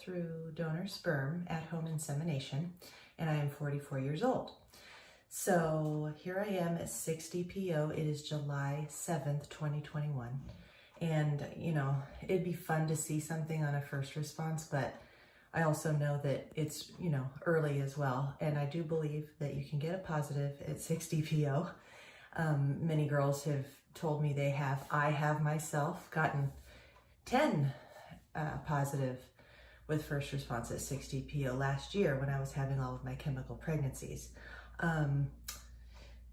through donor sperm at-home insemination, and I am 44 years old. So here I am at 60 PO. It is July 7th, 2021. And, you know, it'd be fun to see something on a first response, but I also know that it's, you know, early as well. And I do believe that you can get a positive at 60 PO. Many girls have told me they have. I have myself gotten 10 positive with first response at 60 PO last year when I was having all of my chemical pregnancies.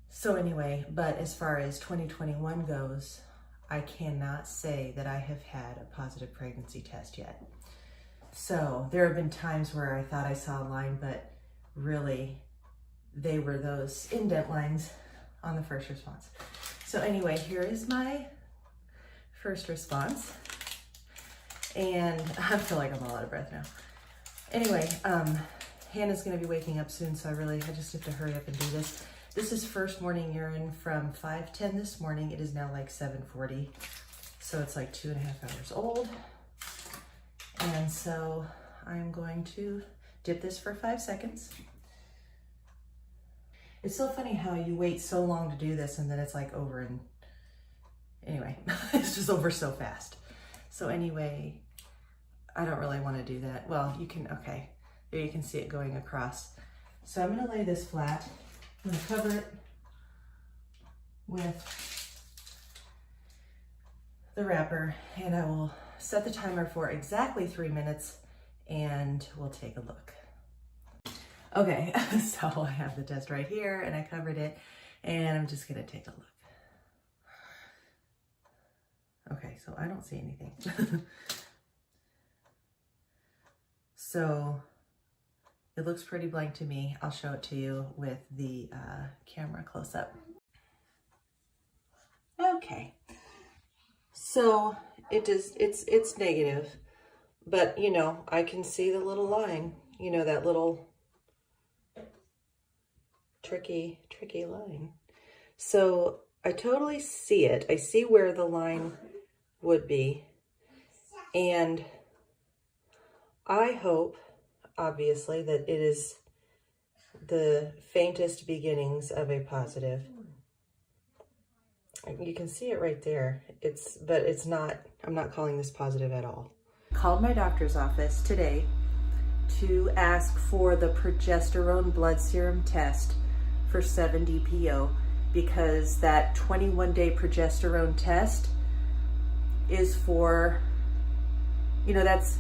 So anyway, but as far as 2021 goes, I cannot say that I have had a positive pregnancy test yet. So there have been times where I thought I saw a line, but really they were those indent lines on the first response. So anyway, here is my first response. And I feel like I'm all out of breath now. Anyway, Hannah's gonna be waking up soon, so I just have to hurry up and do this. This is first morning urine from 5:10 this morning. It is now like 7:40. So it's like 2.5 hours old. And so I'm going to dip this for 5 seconds. It's so funny how you wait so long to do this and then it's like over and anyway, it's just over so fast. So anyway, I don't really want to do that. Well, you can, okay, there you can see it going across. So I'm going to lay this flat. I'm going to cover it with the wrapper and I will set the timer for exactly 3 minutes and we'll take a look. Okay, so I have the test right here and I covered it and I'm just going to take a look. Okay, so I don't see anything. So it looks pretty blank to me. I'll show it to you with the camera close up. Okay, so it's negative, but you know, I can see the little line, you know, that little tricky line. So I totally see it. I see where the line would be. And I hope, obviously, that it is the faintest beginnings of a positive. You can see it right there. But it's not, I'm not calling this positive at all. Called my doctor's office today to ask for the progesterone blood serum test for 70 PO because that 21-day progesterone test is for, you know, that's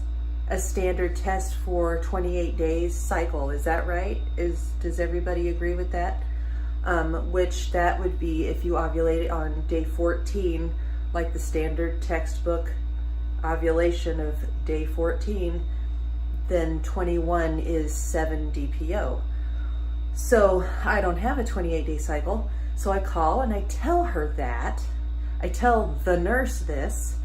a standard test for 28 days cycle. Is that right? Does everybody agree with that? Which that would be if you ovulate on day 14, like the standard textbook ovulation of day 14, then 21 is 7 DPO. So I don't have a 28-day cycle. So I call and I tell her that. I tell the nurse this.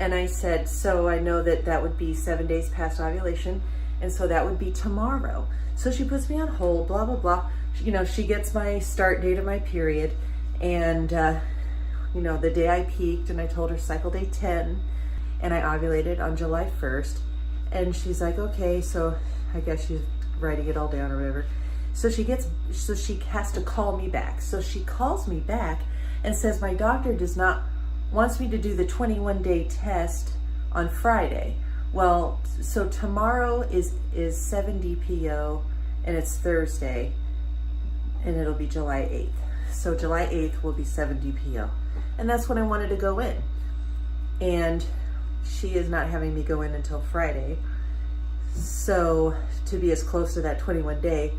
And I said, so I know that that would be 7 days past ovulation. And so that would be tomorrow. So she puts me on hold, blah, blah, blah. You know, she gets my start date of my period. And, you know, the day I peaked and I told her cycle day 10 and I ovulated on July 1st. And she's like, okay, so I guess she's writing it all down or whatever. So she has to call me back. So she calls me back and says, my doctor wants me to do the 21-day test on Friday. Well, so tomorrow is 7 DPO and it's Thursday and it'll be July 8th. So July 8th will be 7 DPO. And that's when I wanted to go in. And she is not having me go in until Friday. So to be as close to that 21 day.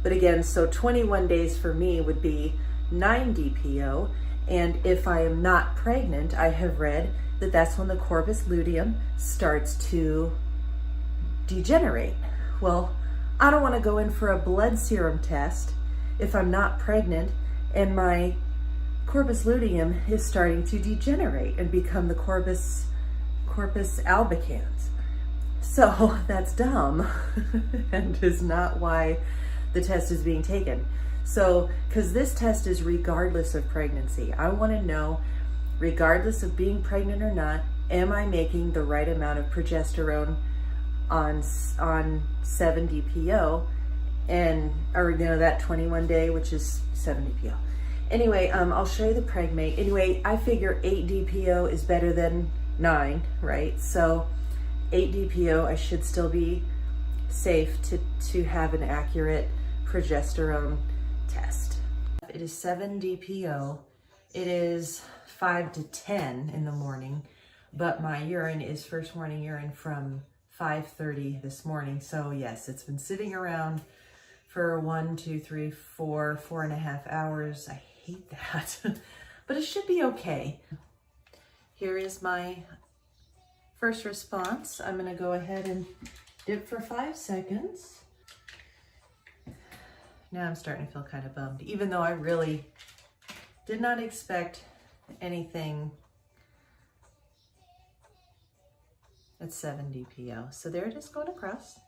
But again, so 21 days for me would be 9 DPO. And if I am not pregnant, I have read that that's when the corpus luteum starts to degenerate. Well, I don't want to go in for a blood serum test if I'm not pregnant and my corpus luteum is starting to degenerate and become the corpus albicans. So that's dumb and is not why the test is being taken. So, because this test is regardless of pregnancy. I want to know, regardless of being pregnant or not, am I making the right amount of progesterone on 7 DPO, and, or you know, that 21 day, which is 7 DPO. Anyway, I'll show you the Pregmate. Anyway, I figure 8 DPO is better than 9, right? So 8 DPO, I should still be safe to have an accurate progesterone test. It is 7 DPO. It is 5 to 10 in the morning, but my urine is first morning urine from 5:30 this morning. So yes, it's been sitting around for 1, 2, 3, 4, 4.5 hours. I hate that, but it should be okay. Here is my first response. I'm gonna go ahead and dip for 5 seconds. Now I'm starting to feel kind of bummed, even though I really did not expect anything at 7 DPO. So there it is going across.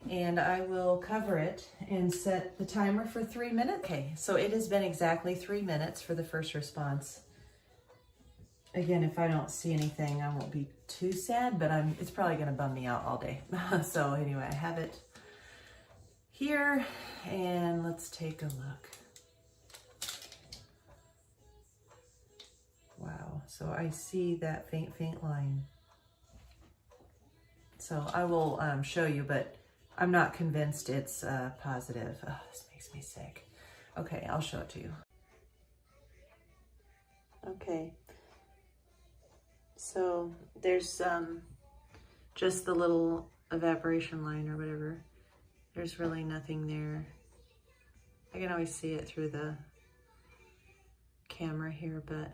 And I will cover it and set the timer for 3 minutes. Okay, so it has been exactly 3 minutes for the first response. Again, if I don't see anything, I won't be too sad, but it's probably gonna bum me out all day. So anyway, I have it here, and let's take a look. Wow, so I see that faint line. So I will show you, but I'm not convinced it's positive. Oh, this makes me sick. Okay, I'll show it to you. Okay, so there's just the little evaporation line or whatever. There's really nothing there. I can always see it through the camera here, but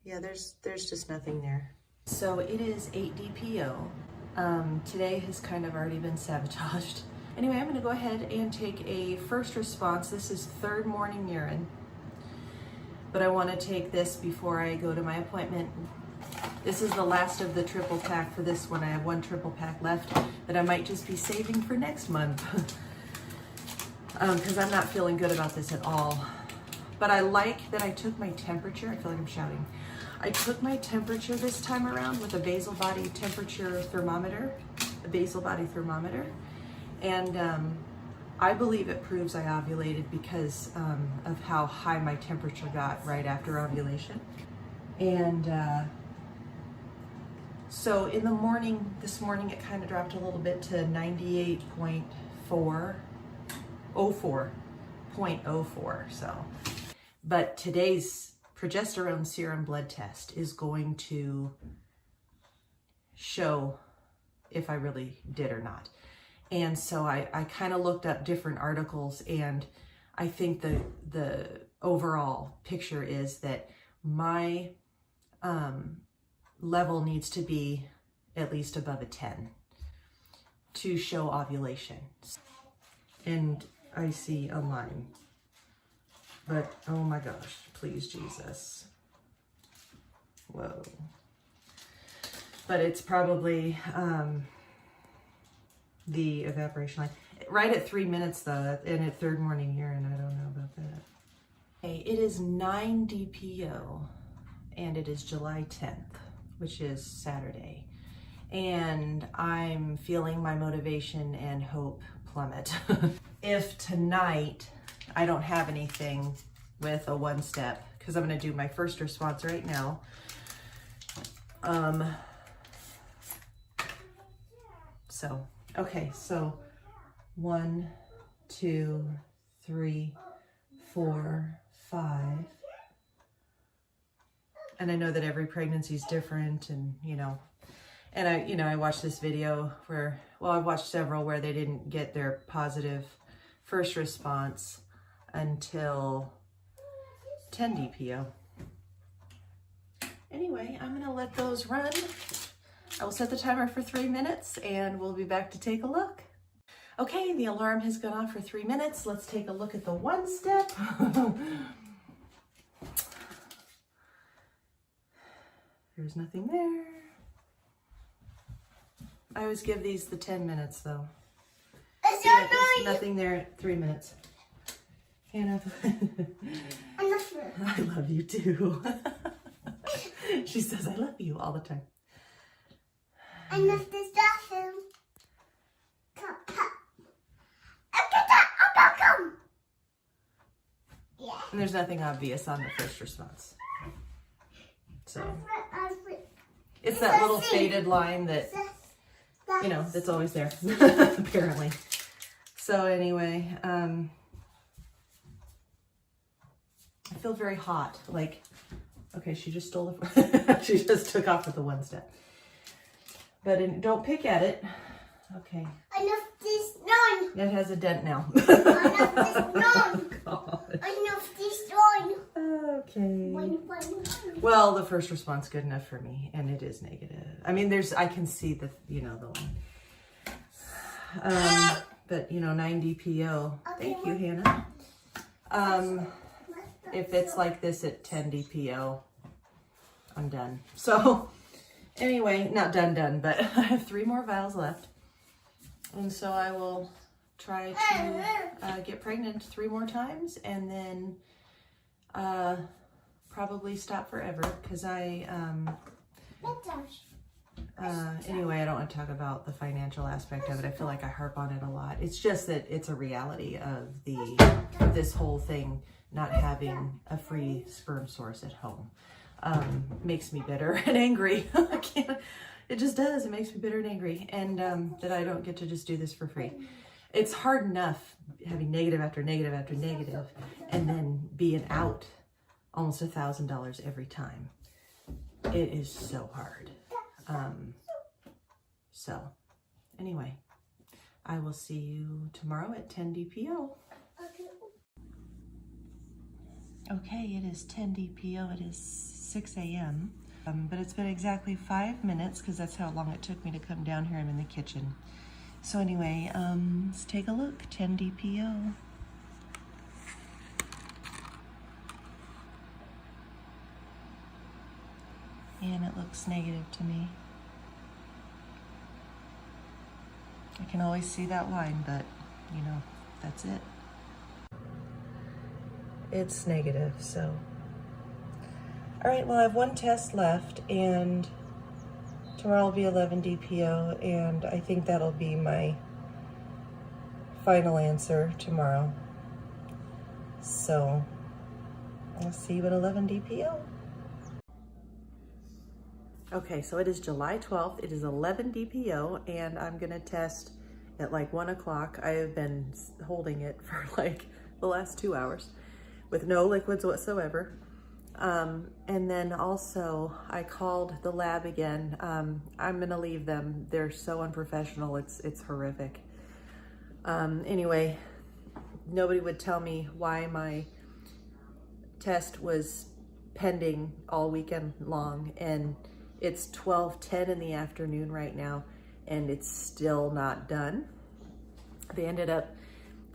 yeah, there's just nothing there. So it is 8 DPO. Today has kind of already been sabotaged. Anyway, I'm gonna go ahead and take a first response. This is 3rd morning urine, but I wanna take this before I go to my appointment. This is the last of the triple pack for this one. I have 1 triple pack left that I might just be saving for next month. Because I'm not feeling good about this at all. But I like that I took my temperature. I feel like I'm shouting. I took my temperature this time around with a basal body temperature thermometer, and I believe it proves I ovulated because of how high my temperature got right after ovulation. And so in the morning, this morning, it kind of dropped a little bit to 98.04, so. But today's progesterone serum blood test is going to show if I really did or not. And so I kind of looked up different articles, and I think the overall picture is that my level needs to be at least above a 10 to show ovulation. And I see a line. But, oh my gosh, please, Jesus. Whoa. But it's probably the evaporation line. Right at 3 minutes, though, and at 3rd morning urine, I don't know about that. Okay, it is 9 DPO, and it is July 10th, which is Saturday. And I'm feeling my motivation and hope plummet. If tonight I don't have anything with a 1-step, because I'm going to do my first response right now. So, okay, so 1, 2, 3, 4, 5. And I know that every pregnancy is different, and and I watched this video where, well, I've watched several where they didn't get their positive first response until 10 DPO. Anyway, I'm gonna let those run. I will set the timer for 3 minutes, and we'll be back to take a look. Okay, the alarm has gone off for 3 minutes. Let's take a look at the 1-step. There's nothing there. I always give these the 10 minutes though. Yeah, there's nothing there at 3 minutes. Hannah, I love you too. She says I love you all the time. I love this bathroom. Come. Yeah. And there's nothing obvious on the first response. So it's that little faded line that, you know, that's always there, apparently. So anyway, I feel very hot. Like, okay, she just stole the, she just took off with the one step. But don't pick at it. Okay. I love this one. It has a dent now. I love this one. Oh, I love this one. okay. Well, the first response good enough for me, and it is negative. I mean, I can see the, you know, the line. But, you know, 9 DPO. Thank you, Hannah. If it's like this at 10 DPO, I'm done. So, anyway, not done, but I have 3 more vials left. And so I will try to get pregnant 3 more times, and then probably stop forever, because anyway, I don't want to talk about the financial aspect of it. I feel like I harp on it a lot. It's just that it's a reality of this whole thing, not having a free sperm source at home. Makes me bitter and angry. I can't. It just does. It makes me bitter and angry, and that I don't get to just do this for free. It's hard enough having negative after negative after negative, and then being out almost $1,000 every time. It is so hard. So anyway, I will see you tomorrow at 10 DPO. Okay, it is 10 DPO. It is 6 a.m. But it's been exactly 5 minutes, because that's how long it took me to come down here. I'm in the kitchen. So anyway, let's take a look. 10 DPO. And it looks negative to me. I can always see that line, but, you know, that's it. It's negative, so. All right, well, I have 1 test left, and tomorrow will be 11 DPO, and I think that'll be my final answer tomorrow. So, I'll see you at 11 DPO. Okay, so it is July 12th. It is 11 DPO, and I'm gonna test at like 1 o'clock. I have been holding it for like the last 2 hours with no liquids whatsoever. And then also I called the lab again. I'm gonna leave them. They're so unprofessional. It's horrific. Anyway, nobody would tell me why my test was pending all weekend long, and it's 12:10 in the afternoon right now, and it's still not done. They ended up,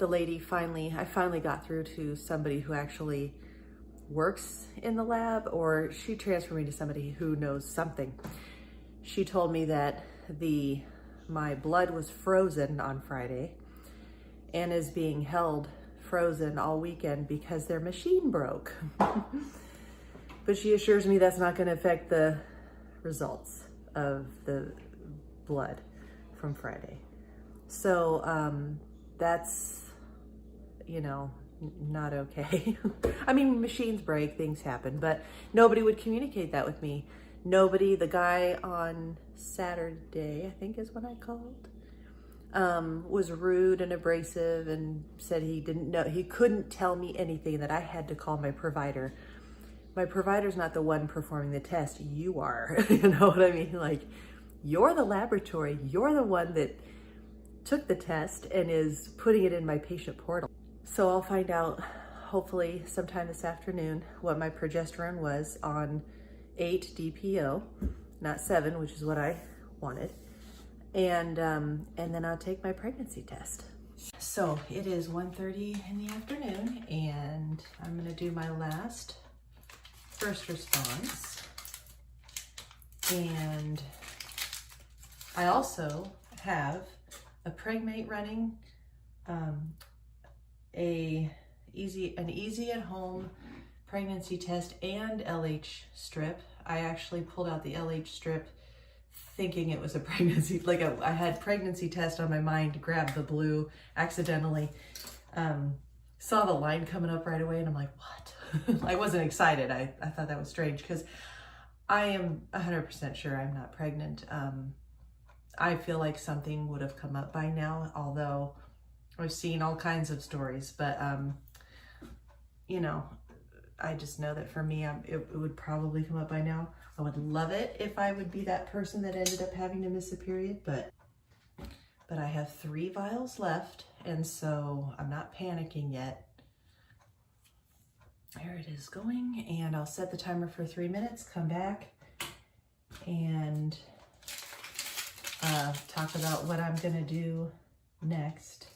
I finally got through to somebody who actually works in the lab, or she transferred me to somebody who knows something. She told me that my blood was frozen on Friday and is being held frozen all weekend because their machine broke. But she assures me that's not going to affect the results of the blood from Friday. So that's, you know, not okay. I mean, machines break, things happen, but nobody would communicate that with me. Nobody. The guy on Saturday, I think is when I called, was rude and abrasive and said he didn't know, he couldn't tell me anything, that I had to call my provider. My provider's not the one performing the test, you are. You know what I mean? Like, you're the laboratory, you're the one that took the test and is putting it in my patient portal. So I'll find out, hopefully sometime this afternoon, what my progesterone was on 8 DPO, not 7, which is what I wanted. And then I'll take my pregnancy test. So it is 1:30 in the afternoon, and I'm gonna do my last first response. And I also have a Pregmate running, an easy at home pregnancy test and LH strip. I actually pulled out the LH strip thinking it was a pregnancy, like I had pregnancy test on my mind, grabbed the blue accidentally, saw the line coming up right away, and I'm like, what? I wasn't excited. I thought that was strange because I am 100% sure I'm not pregnant. I feel like something would have come up by now, although I've seen all kinds of stories, but you know, I just know that for me, it would probably come up by now. I would love it if I would be that person that ended up having to miss a period, but I have 3 vials left, and so I'm not panicking yet. There it is going, and I'll set the timer for 3 minutes, come back, and talk about what I'm gonna do next,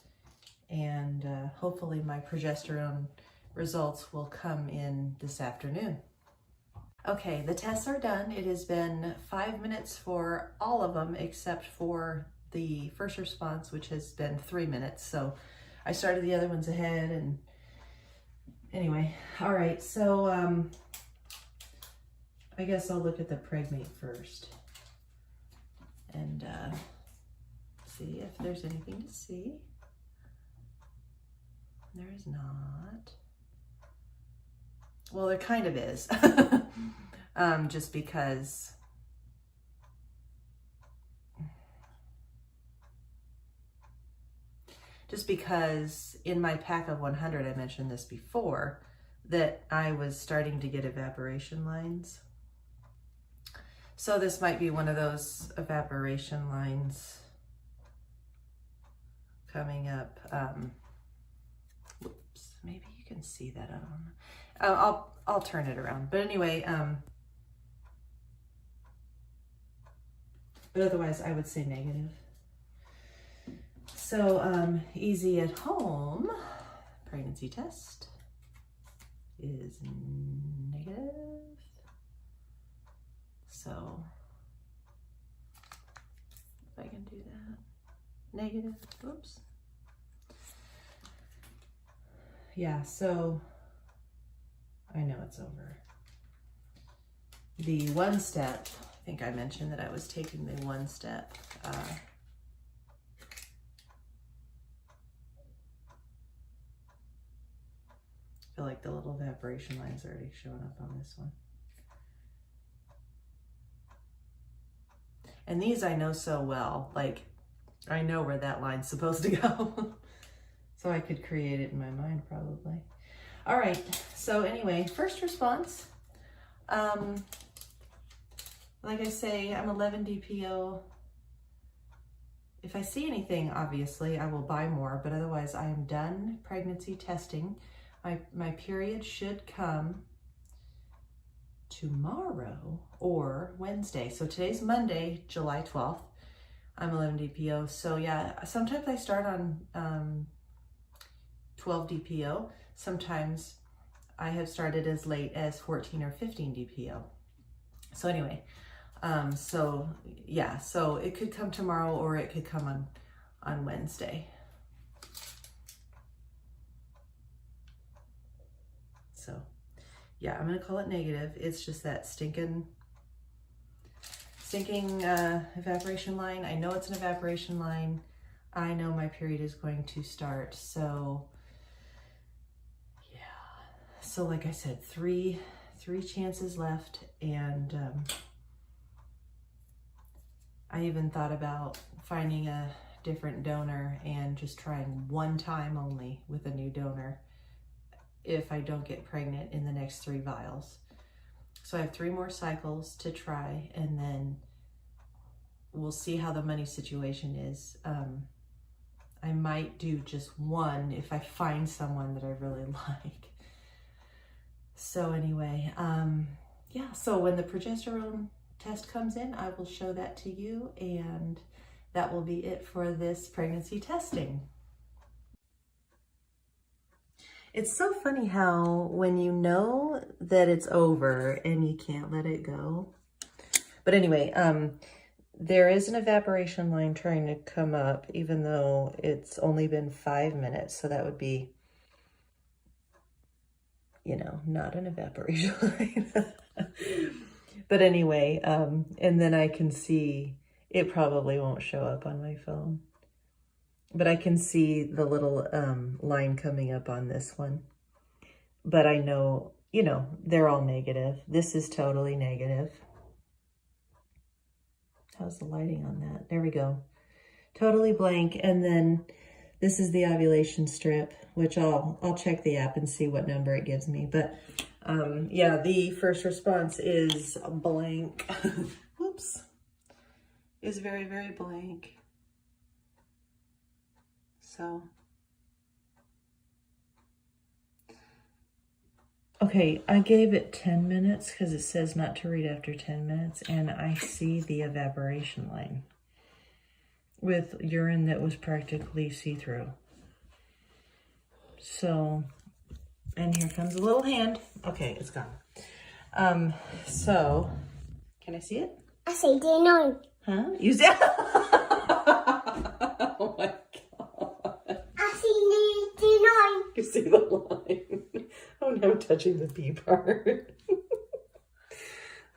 and hopefully my progesterone results will come in this afternoon. Okay, the tests are done. It has been 5 minutes for all of them except for the first response, which has been 3 minutes. So I started the other ones ahead, and anyway, all right, so I guess I'll look at the Pregmate first and see if there's anything to see. There is not. Well, there kind of is, just because in my pack of 100, I mentioned this before, that I was starting to get evaporation lines. So this might be one of those evaporation lines coming up. Whoops, maybe you can see that. I don't know. I'll turn it around. But anyway, but otherwise I would say negative. So easy at home pregnancy test is negative. So if I can do that, negative, oops. Yeah, so I know it's over. The 1-step, I think I mentioned that I was taking the 1-step. I feel like the little evaporation line's already showing up on this one. And these I know so well, like I know where that line's supposed to go. So I could create it in my mind probably. All right, so anyway, first response. Like I say, I'm 11 DPO. If I see anything, obviously, I will buy more, but otherwise I am done pregnancy testing. My period should come tomorrow or Wednesday. So today's Monday, July 12th. I'm 11 DPO. So yeah, sometimes I start on 12 DPO. Sometimes I have started as late as 14 or 15 DPO. So anyway, so yeah, so it could come tomorrow or it could come on Wednesday. So yeah, I'm gonna call it negative. It's just that stinking evaporation line. I know it's an evaporation line. I know my period is going to start. So yeah, so like I said, three chances left, and I even thought about finding a different donor and just trying one time only with a new donor if I don't get pregnant in the next 3 vials. So I have 3 more cycles to try, and then we'll see how the money situation is. I might do just one if I find someone that I really like. So anyway, yeah, so when the progesterone test comes in, I will show that to you, and that will be it for this pregnancy testing. It's so funny how when you know that it's over and you can't let it go. But anyway, there is an evaporation line trying to come up, even though it's only been 5 minutes. So that would be, you know, not an evaporation line. But anyway, and then I can see It probably won't show up on my phone. But I can see the little line coming up on this one. But I know, you know, they're all negative. This is totally negative. How's the lighting on that? There we go. Totally blank. And then this is the ovulation strip, which I'll check the app and see what number it gives me. But yeah, the first response is blank. Whoops. Is very, very blank. So, okay, I gave it 10 minutes because it says not to read after 10 minutes, and I see the evaporation line with urine that was practically see-through. So, and here comes a little hand. Okay, it's gone. So, can I see it? I say D9. Huh? You said? Oh my God. I see D9. You see the line. Oh, now I'm touching the pee part.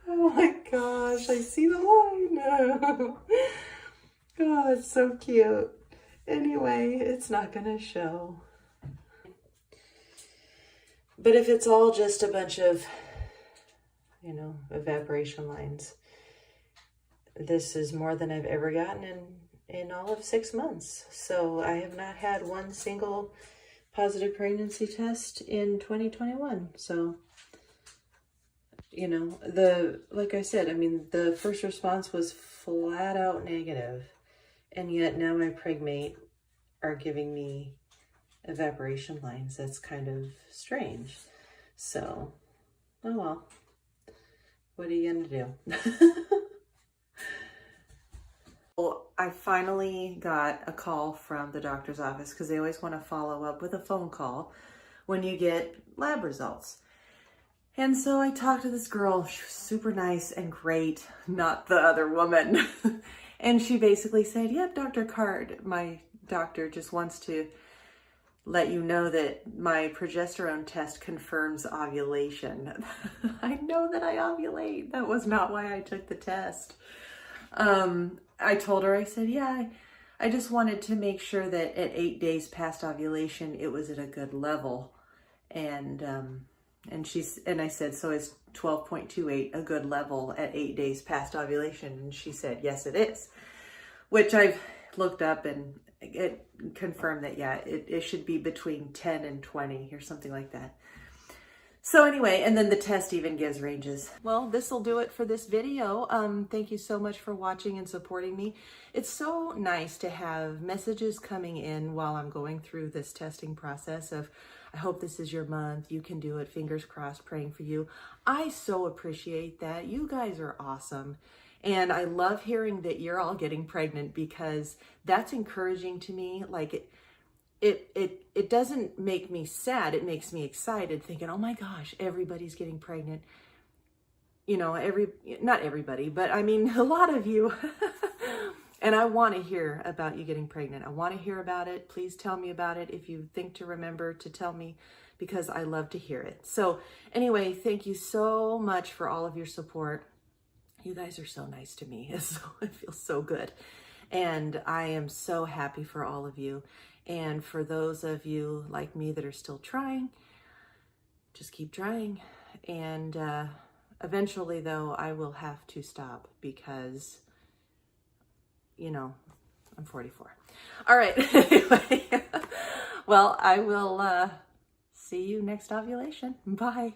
Oh my gosh, I see the line. Oh, it's so cute. Anyway, it's not gonna show. But if it's all just a bunch of, you know, evaporation lines, this is more than I've ever gotten in all of 6 months. So I have not had one single positive pregnancy test in 2021. So, you know, like I said, I mean, the first response was flat out negative. And yet now my Pregmate are giving me evaporation lines. That's kind of strange. So, oh well. What are you gonna do? Well, I finally got a call from the doctor's office because they always want to follow up with a phone call when you get lab results. And so I talked to this girl. She was super nice and great, not the other woman. And she basically said, yep, Dr. Card, my doctor just wants to let you know that my progesterone test confirms ovulation. I know that I ovulate. That was not why I took the test. I told her, I said, yeah, I just wanted to make sure that at 8 days past ovulation, it was at a good level. And I said, so is 12.28 a good level at 8 days past ovulation? And she said, yes, it is, which I've looked up and it confirmed that, yeah, it should be between 10 and 20 or something like that. So anyway, and then the test even gives ranges. Well, this will do it for this video. Thank you so much for watching and supporting me. It's so nice to have messages coming in while I'm going through this testing process of, I hope this is your month. You can do it. Fingers crossed, praying for you. I so appreciate that. You guys are awesome. And I love hearing that you're all getting pregnant because that's encouraging to me. Like it doesn't make me sad. It makes me excited thinking, oh my gosh, everybody's getting pregnant. You know, not everybody, but I mean, a lot of you. And I want to hear about you getting pregnant. I want to hear about it. Please tell me about it if you think to remember to tell me, because I love to hear it. So anyway, thank you so much for all of your support. You guys are so nice to me. So it feels so good. And I am so happy for all of you. And for those of you like me that are still trying, just keep trying. And eventually, though, I will have to stop because, you know, I'm 44. All right. Anyway, well, I will see you next ovulation. Bye.